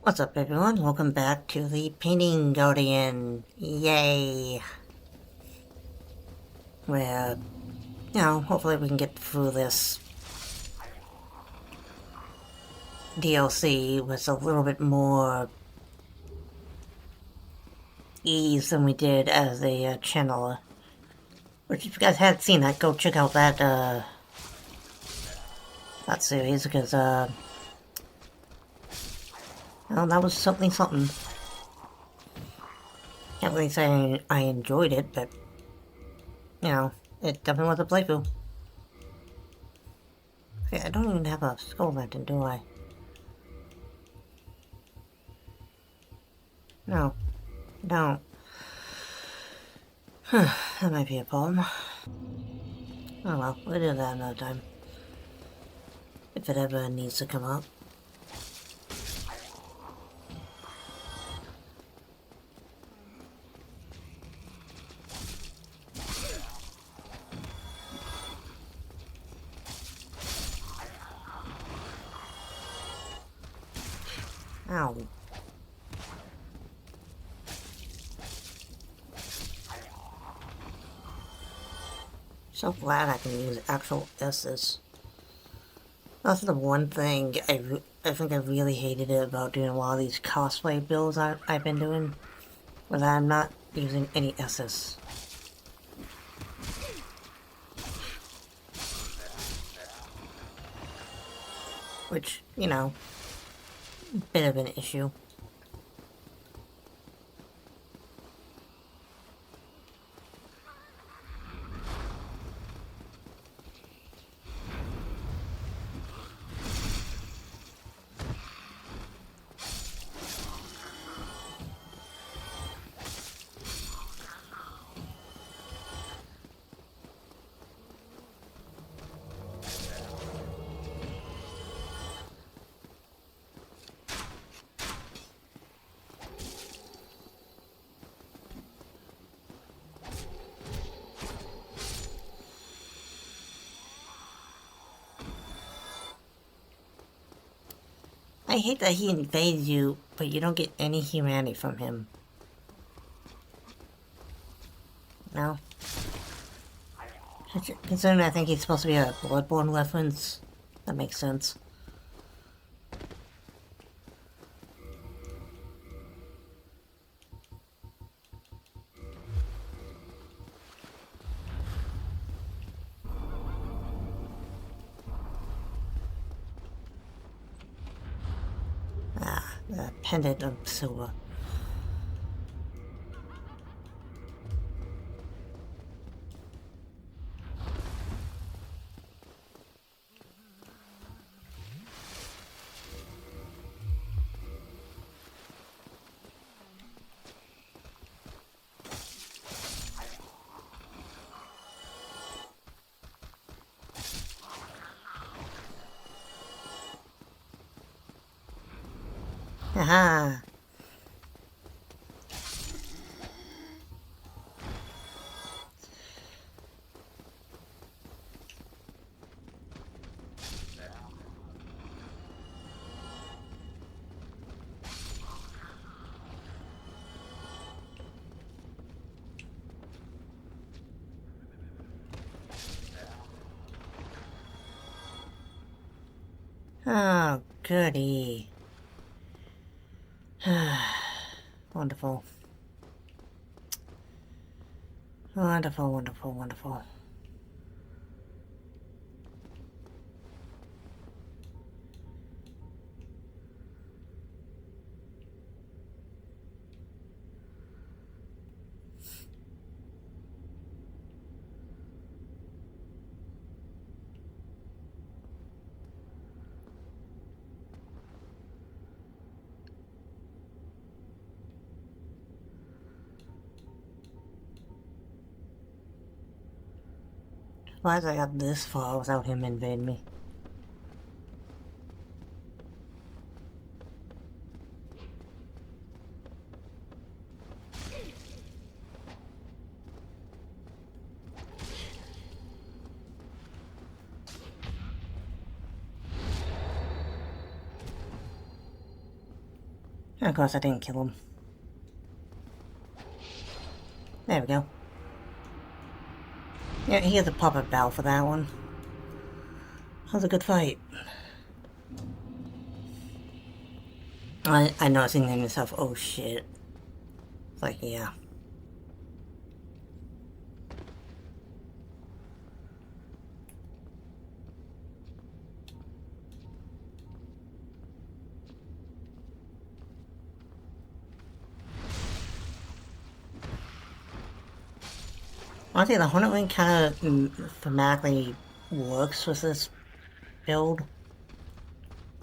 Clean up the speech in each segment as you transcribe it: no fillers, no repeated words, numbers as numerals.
What's up, everyone? Welcome back to the Painting Guardian. Yay! Where, hopefully we can get through this DLC with a little bit more ease than we did as a channel. Which, if you guys haven't seen that, go check out that series, because, well, that was something. Can't really say I enjoyed it, but, it definitely was a playthrough. Okay, I don't even have a skull lantern, do I? No. Don't. That might be a problem. Oh well, we'll do that another time. If it ever needs to come up. Ow. So glad I can use actual S's. That's the one thing I think I really hated it about doing a lot of these cosplay builds I've been doing. Was that I'm not using any S's. Which, bit of an issue. I hate that he invades you, but you don't get any humanity from him. No? Considering I think he's supposed to be a Bloodborne reference, that makes sense. The pendant of silver. Haha. Oh, goody. Wonderful. Wonderful, wonderful, wonderful. Why did I got this far without him invading me? And of course, I didn't kill him. There we go. Yeah, he has a puppet bell for that one. That was a good fight. I know I was thinking to myself, oh shit. It's like, yeah. Honestly, the Hornet Wing kind of thematically works with this build.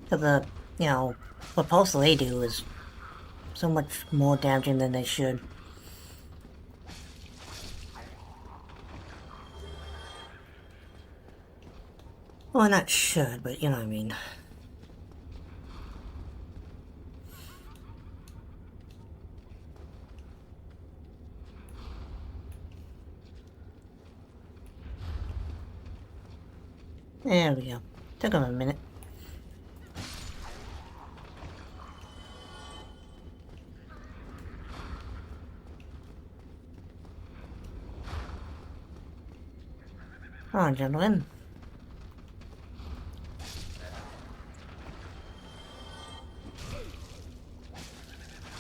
Because you know, what pulse they do is so much more damaging than they should. Well, not should, but you know what I mean. There we go. Took him a minute. Come on, gentlemen.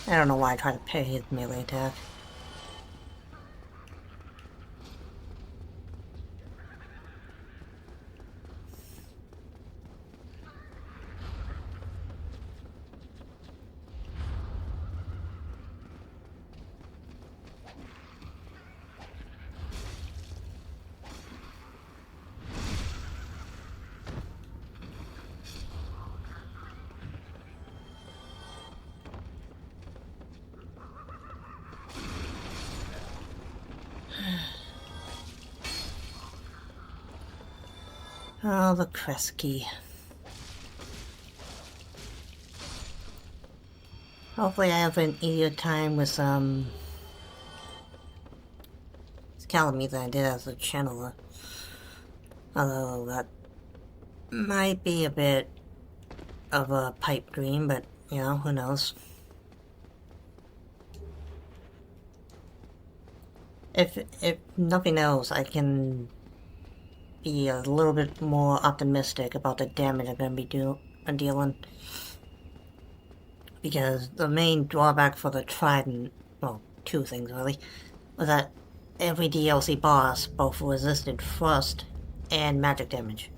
I don't know why I tried to parry his melee attack. Oh, the Kresge. Hopefully I have an easier time with, Calamite than I did as a channeler. Although that might be a bit of a pipe dream, but, you know, who knows. If nothing else, I can be a little bit more optimistic about the damage I'm going to be dealing. Because the main drawback for the Trident, well, two things really, was that every DLC boss both resisted frost and magic damage.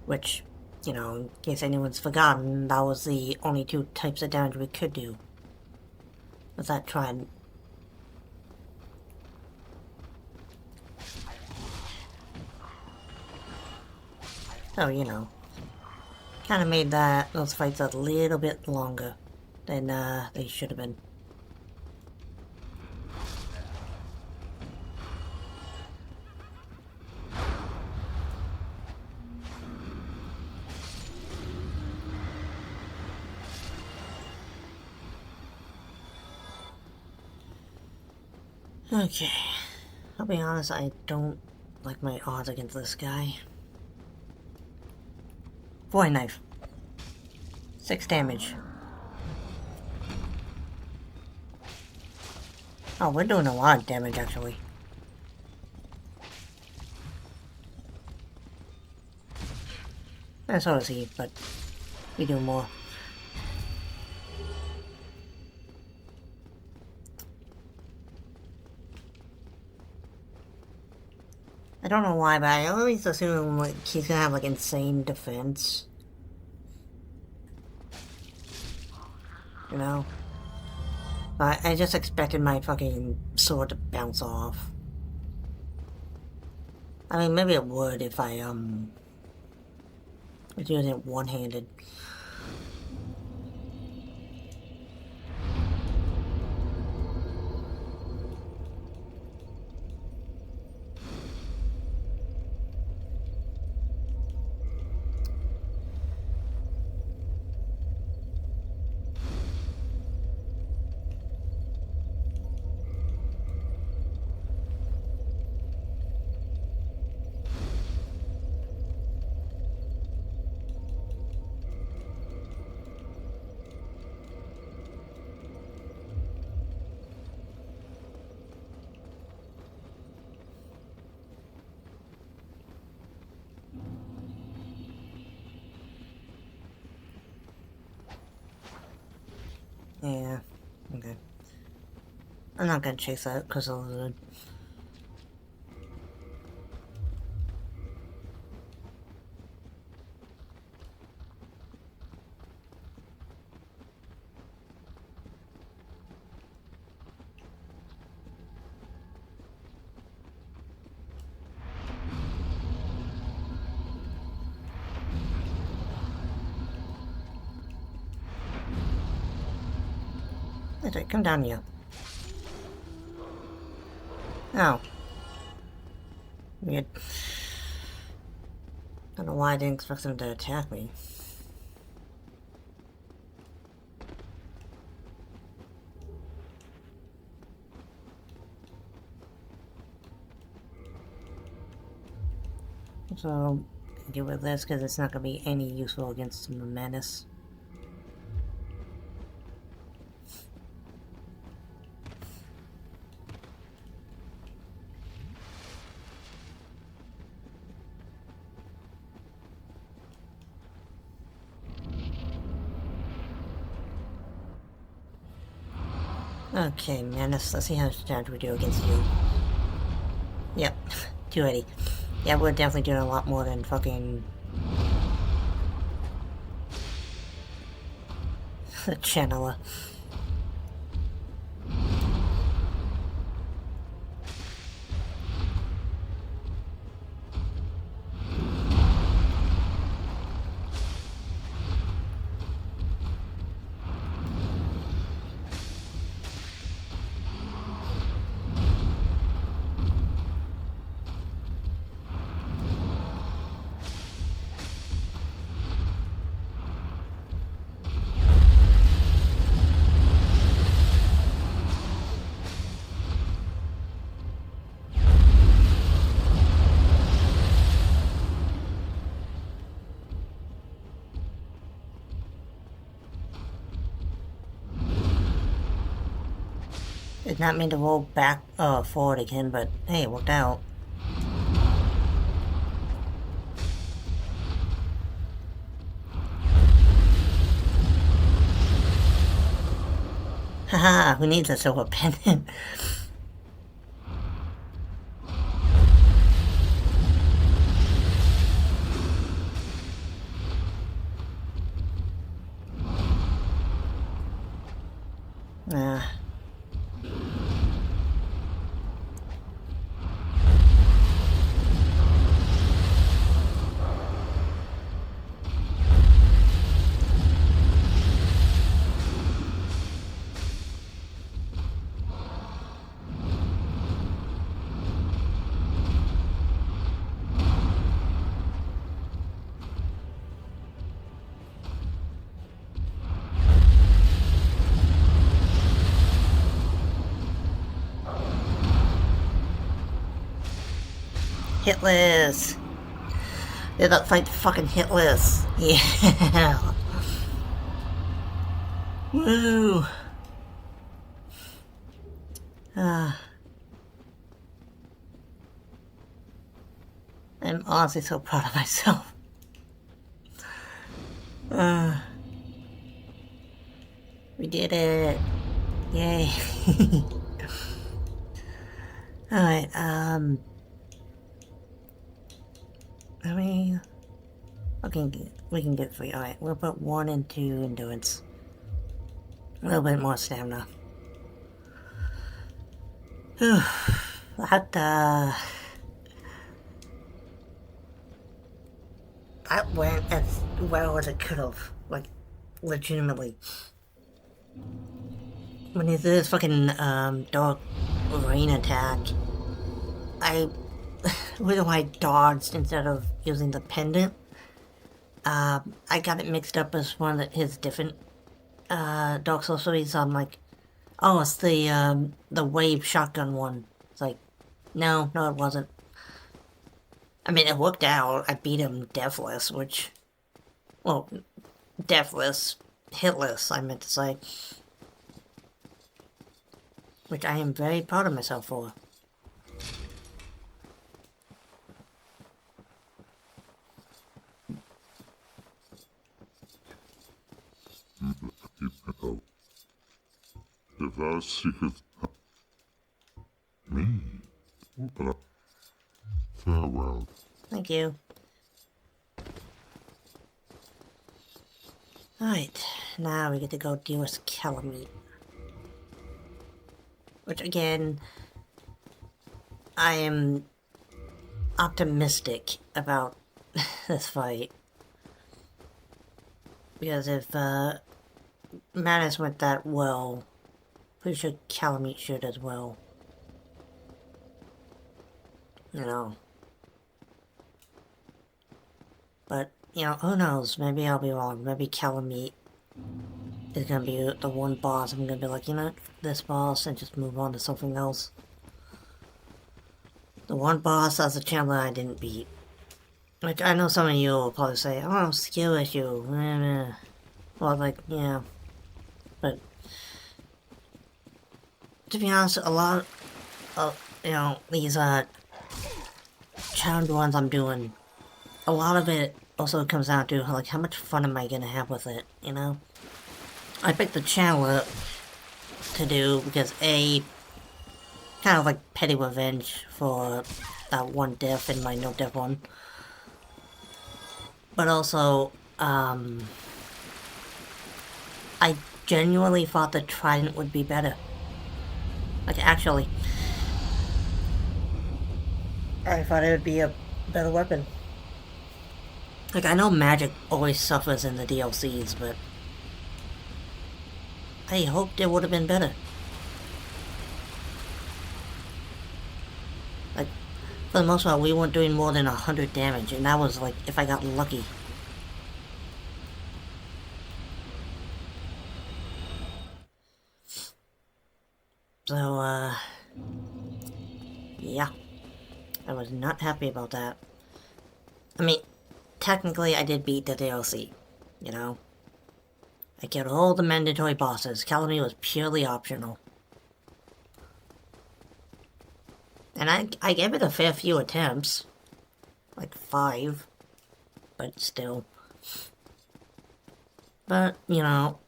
Which, you know, in case anyone's forgotten, that was the only two types of damage we could do with that Trident. So, you know, kind of made those fights a little bit longer than they should have been. Okay, I'll be honest, I don't like my odds against this guy. Void Knife. 6 damage. Oh, we're doing a lot of damage, actually. And so is he, but we do more. I don't know why, but I always assume like he's gonna have like insane defense. You know? I just expected my fucking sword to bounce off. I mean, maybe it would if I was using it one-handed. Yeah. Okay. I'm not gonna chase that because of the... Wait, come down here. Oh. Weird. I don't know why I didn't expect them to attack me. So, deal with this because it's not going to be any useful against the menace. Okay, menace. Let's see how much damage we do against you. Yep, 280. Yeah, we're definitely doing a lot more than fucking... channeler. Did not mean to roll back, forward again, but hey, it worked out. Haha, who needs a silver pendant? Ah. Hitless! They're not fight fucking hitless! Yeah! Woo! Ah. I'm honestly so proud of myself. We did it! Yay! Alright, I mean... Okay, we can get 3. Alright, we'll put 1 and 2 endurance. A little bit more stamina. Whew. That went as well as it could have. Like, legitimately. When he did this fucking, dark rain attack, I really I dodged instead of using the pendant. I got it mixed up as one of his different, Dark Sorceries. I'm like, oh, it's the wave shotgun one. It's like, no, it wasn't. I mean, it worked out. I beat him deathless, which... Well, deathless. Hitless, I meant to say. Which I am very proud of myself for. if thou seekest me, but farewell. Thank you. Alright, now we get to go deal with Calamite. Which again, I am optimistic about this fight. Because if Manus went that well, pretty sure Calamite should as well. You know. But, you know, who knows? Maybe I'll be wrong. Maybe Calamite is gonna be the one boss I'm gonna be like, you know, this boss, and just move on to something else. The one boss as a chandler I didn't beat. Like, I know some of you will probably say, oh, skill issue. Well, like, yeah. But, to be honest, a lot of, you know, these, challenge ones I'm doing, a lot of it also comes down to, like, how much fun am I gonna have with it, you know? I picked the chandler to do because, A, kind of like petty revenge for that one death in my no-death one. But also, I genuinely thought the Trident would be better. Like, actually, I thought it would be a better weapon. Like, I know magic always suffers in the DLCs, but I hoped it would have been better. Like, for the most part, we weren't doing more than 100 damage, and that was, like, if I got lucky. So, yeah. I was not happy about that. I mean, technically I did beat the DLC, you know? I killed all the mandatory bosses. Calamity was purely optional. And I gave it a fair few attempts. Like 5. But still. But, you know,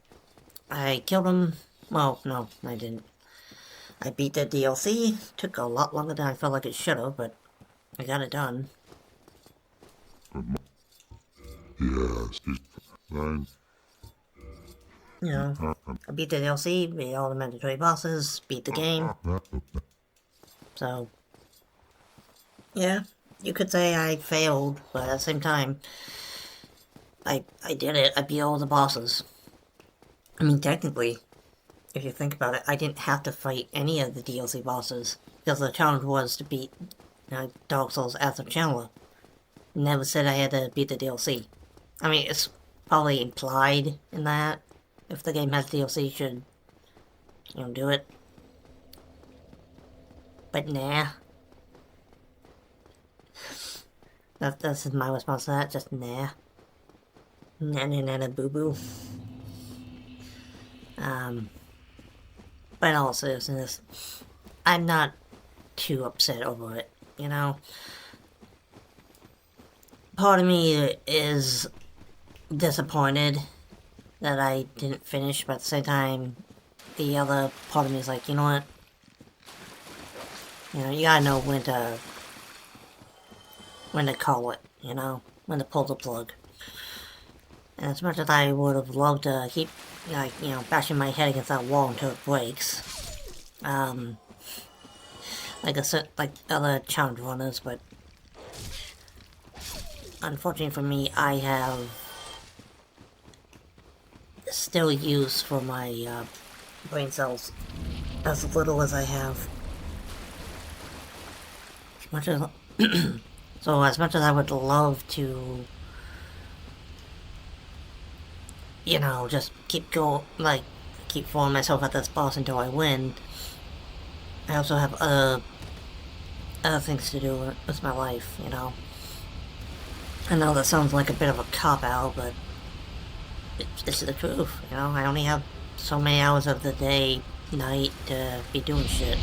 I killed him. Well, no, I didn't. I beat the DLC. Took a lot longer than I felt like it should have, but I got it done. Yes, thine. You know, I beat the DLC, beat all the mandatory bosses, beat the game. So, yeah, you could say I failed, but at the same time, I did it. I beat all the bosses. I mean, technically, if you think about it, I didn't have to fight any of the DLC bosses, because the challenge was to beat Dark Souls as a chandler. Never said I had to beat the DLC. I mean, it's probably implied in that. If the game has DLC, you should, you know, do it. But nah. That's my response to that, just nah. Nah, boo-boo. But in all seriousness, I'm not too upset over it, you know? Part of me is disappointed that I didn't finish, but at the same time, the other part of me is like, you know what? You know, you gotta know when to call it, you know? When to pull the plug. And as much as I would have loved to keep, like, you know, bashing my head against that wall until it breaks, like other challenge runners, but unfortunately for me, I have still use for my brain cells, as little as I have. As much as so, as much as I would love to, you know, just keep throwing myself at this boss until I win, I also have other things to do with my life, you know. I know that sounds like a bit of a cop-out, but it's the truth, you know. I only have so many hours of the day, night, to be doing shit.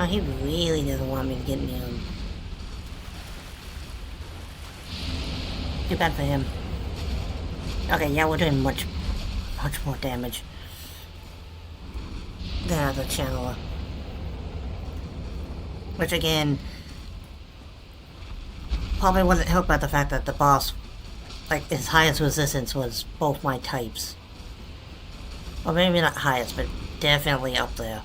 Oh, he really doesn't want me to get near him. Too bad for him. Okay, yeah, we're doing much more damage than the channeler. Which again, probably wasn't helped by the fact that the boss, like, his highest resistance was both my types. Or maybe not highest, but definitely up there.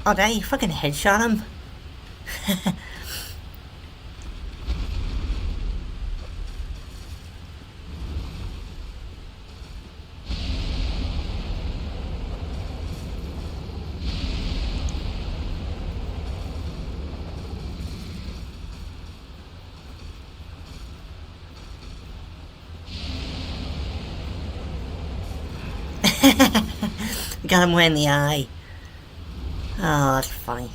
Oh, dang, you fucking headshot him? Got him right in the eye. Oh, that's funny.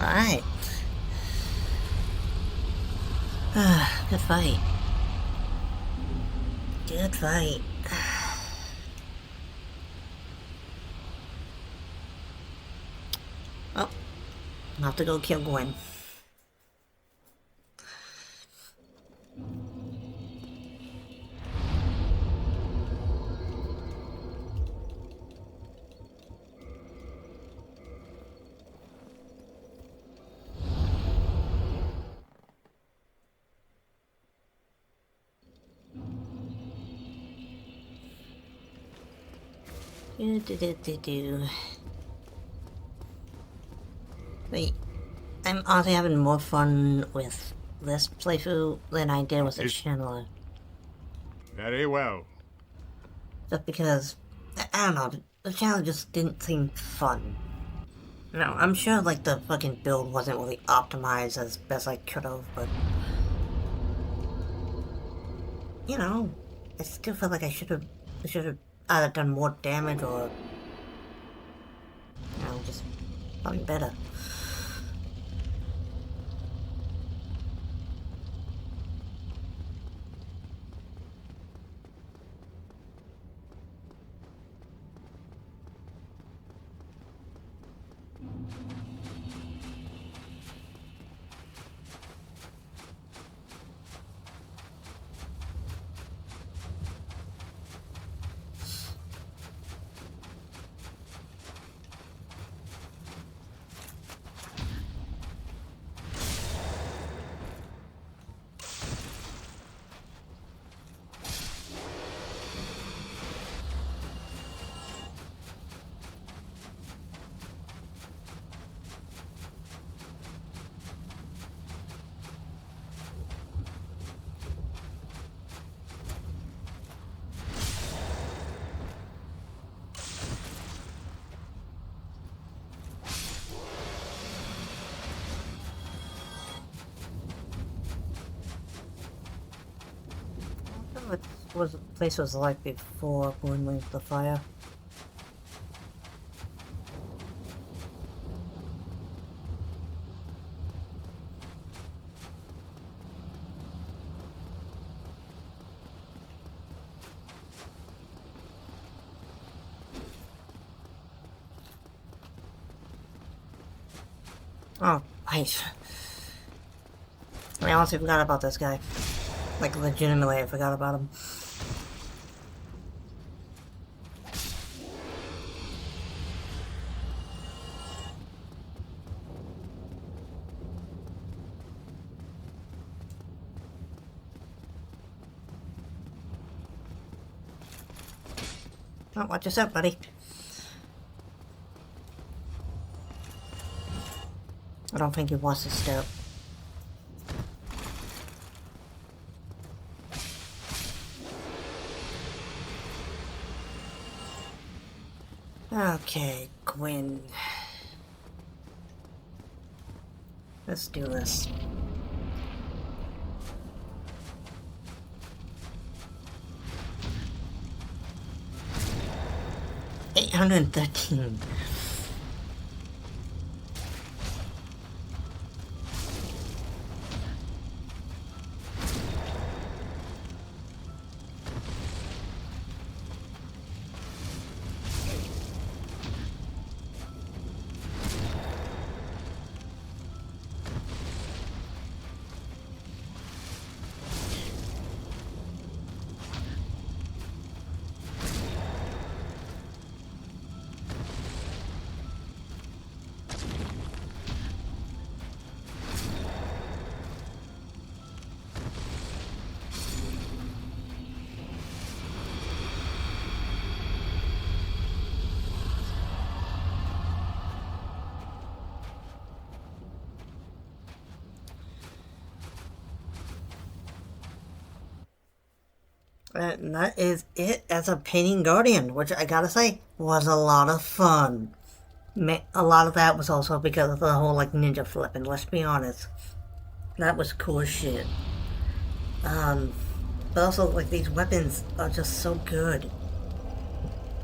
Alright. Good fight. Good fight. Oh, I'll have to go kill Gwen. Wait, I'm honestly having more fun with this playthrough than I did with the channeler. Very well. Just because, I don't know, the channeler just didn't seem fun. No, I'm sure, like, the fucking build wasn't really optimized as best I could've, but... You know, I still feel like I should've either done more damage or... You know, just something better. what the place was like before Moon Wings the Fire. Oh, right. I honestly forgot about this guy. Like, legitimately, I forgot about him. Oh, watch yourself, buddy. I don't think he wants to step. Okay, Gwyn. Let's do this. $813. And that is it as a Painting Guardian, which I gotta say was a lot of fun. A lot of that was also because of the whole like ninja flip, and let's be honest, that was cool as shit. But also like these weapons are just so good.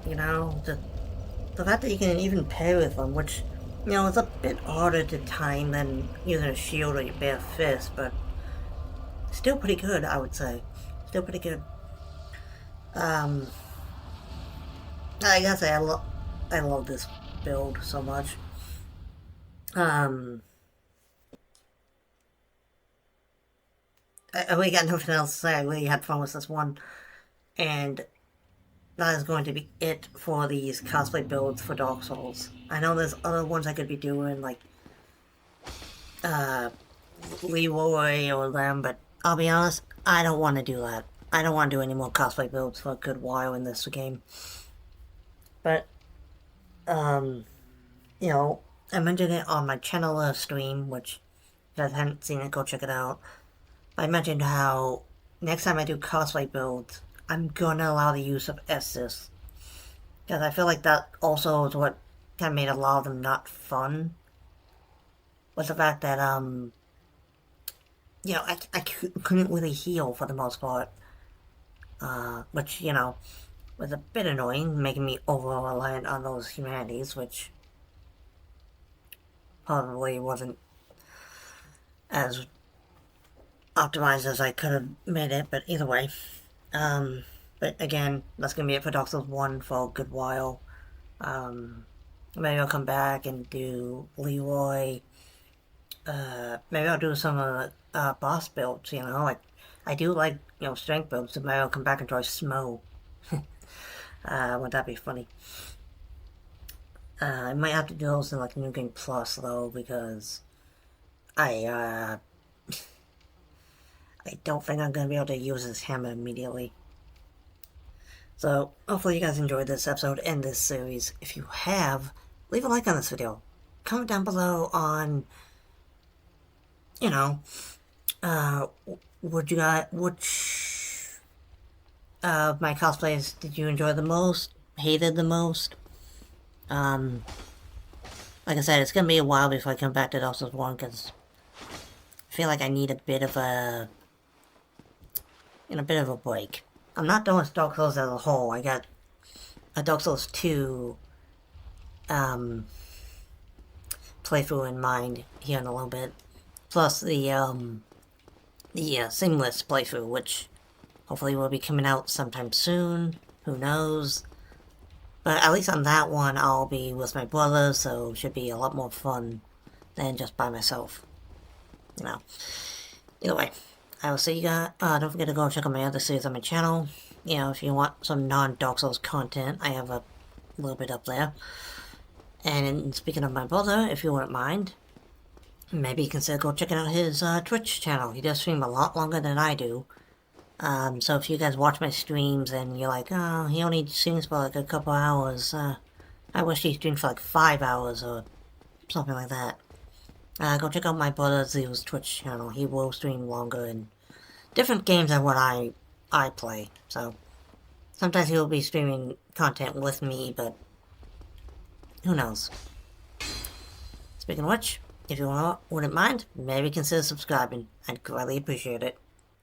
You know, the fact that you can even pair with them, which you know is a bit harder to time than using a shield or your bare fist, but still pretty good, I would say. Still pretty good. I gotta say, I love this build so much. I really got nothing else to say. I really had fun with this one. And that is going to be it for these cosplay builds for Dark Souls. I know there's other ones I could be doing, like, Leroy or them, but I'll be honest, I don't want to do that. I don't want to do any more cosplay builds for a good while in this game. But, you know, I mentioned it on my channel stream, which if you guys haven't seen it, go check it out. I mentioned how next time I do cosplay builds, I'm gonna allow the use of Estus. Because I feel like that also is what kind of made a lot of them not fun. Was the fact that, you know, I couldn't really heal for the most part. Which, you know, was a bit annoying, making me over-reliant on those humanities, which probably wasn't as optimized as I could have made it, but either way. But again, that's gonna be it for Dark Souls 1 for a good while. Maybe I'll come back and do Leroy. Maybe I'll do some of the boss builds, you know, like, I do like, you know, strength builds, so maybe I'll come back and try Smo. Wouldn't that be funny? I might have to do those in, like, New Game Plus, though, because I don't think I'm gonna be able to use this hammer immediately. So, hopefully you guys enjoyed this episode and this series. If you have, leave a like on this video. Comment down below on, you know, which of my cosplays did you enjoy the most, hated the most? Like I said, it's gonna be a while before I come back to Dark Souls 1, because I feel like I need a bit of a, you know, a bit of a break. I'm not done with Dark Souls as a whole. I got a Dark Souls 2 playthrough in mind here in a little bit. Plus the Seamless playthrough, which hopefully will be coming out sometime soon. Who knows? But at least on that one, I'll be with my brother, so it should be a lot more fun than just by myself. You know. Either way, I will see you guys. Don't forget to go and check out my other series on my channel. You know, if you want some non-Dark Souls content, I have a little bit up there. And speaking of my brother, if you wouldn't mind, maybe consider go checking out his Twitch channel. He does stream a lot longer than I do. So if you guys watch my streams and you're like, oh, he only streams for like a couple hours, I wish he streamed for like 5 hours or something like that. Go check out my brother Zeus Twitch channel. He will stream longer and different games than what I play. So sometimes he'll be streaming content with me, but who knows. Speaking of which, if you wouldn't mind, maybe consider subscribing. I'd greatly appreciate it.